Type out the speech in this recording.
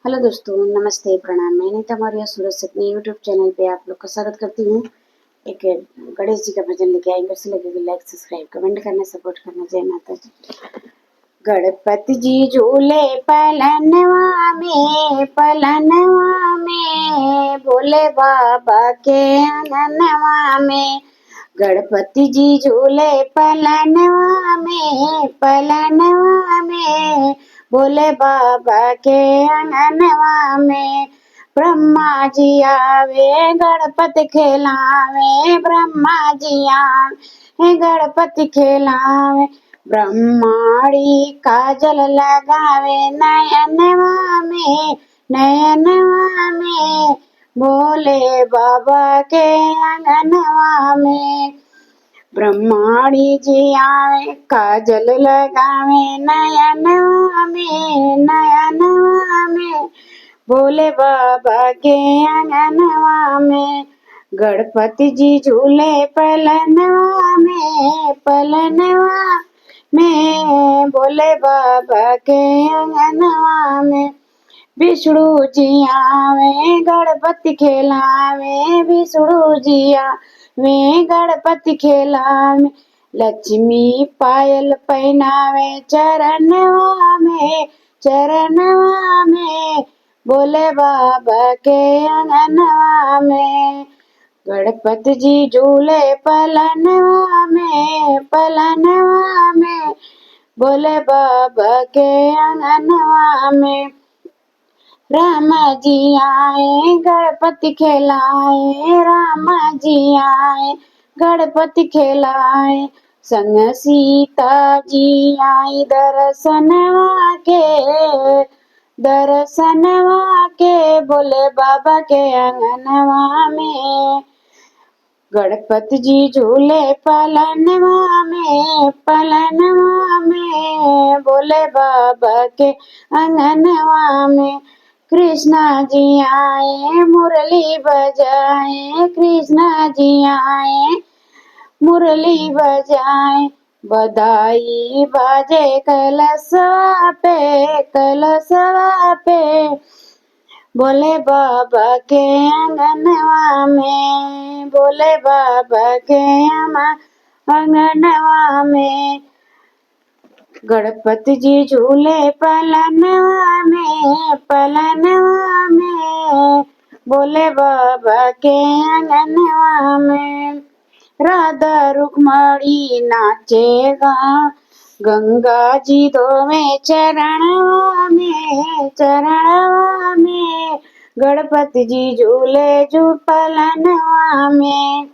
Hello दोस्तों, नमस्ते, प्रणाम। मैंने तुम्हारे सूरज सपने यूट्यूब चैनल पे आप लोग का स्वागत करती हूँ। एक गणेश जी का भजन लेके आई, कैसे लगेगा लाइक सब्सक्राइब कमेंट करना, सपोर्ट करना। जय माता जी। गणपति जी झूले पलनवा में भोले बाबा के आंगनवा में। गणपति जी झूले पलनवा में भोले बाबा के आंगनवा में। ब्रह्मा जी आवे गणपति खेलावे, ब्रह्मा जी आवे गणपति खेलावे। ब्रह्माणी काजल लगावे नयनवा में भोले बाबा के आंगनवा में। ब्रह्माणी जी आवे काजल लगावे नयनवा में भोले बाबा के आंगनवा में। गणपति जी झूले पलनवा में भोले बाबा के आंगनवा में। विष्णु जी आवे गणपति खेलावे, विष्णु जी आवे गणपति खेलावे। लक्ष्मी पायल पहनावे चरणवा में भोले बाबा के आंगनवा में। गणपति जी झूले पलनवा में भोले बाबा के आंगनवा में। राम जी आए गणपति खेलाए, राम जी आए गणपति खेलाए। संग सीता जी आई दर्शनवा के भोले बाबा के आंगनवा में। गणपति जी झूले पलनवा में भोले बाबा के आंगनवा में। कृष्णा जी आए मुरली बजाए, कृष्णा जी आए मुरली बजाए। बधाई बाजे कलशवा पे भोले बाबा के आंगनवा में, भोले बाबा के आंगनवा में। गणपति जी झूले पलनवा में भोले बाबा के आंगनवा में। राधा रुक्मणी नाचेगा गंगा जी धोवे चरणवा में। गणपति जी झूले पलनवा में।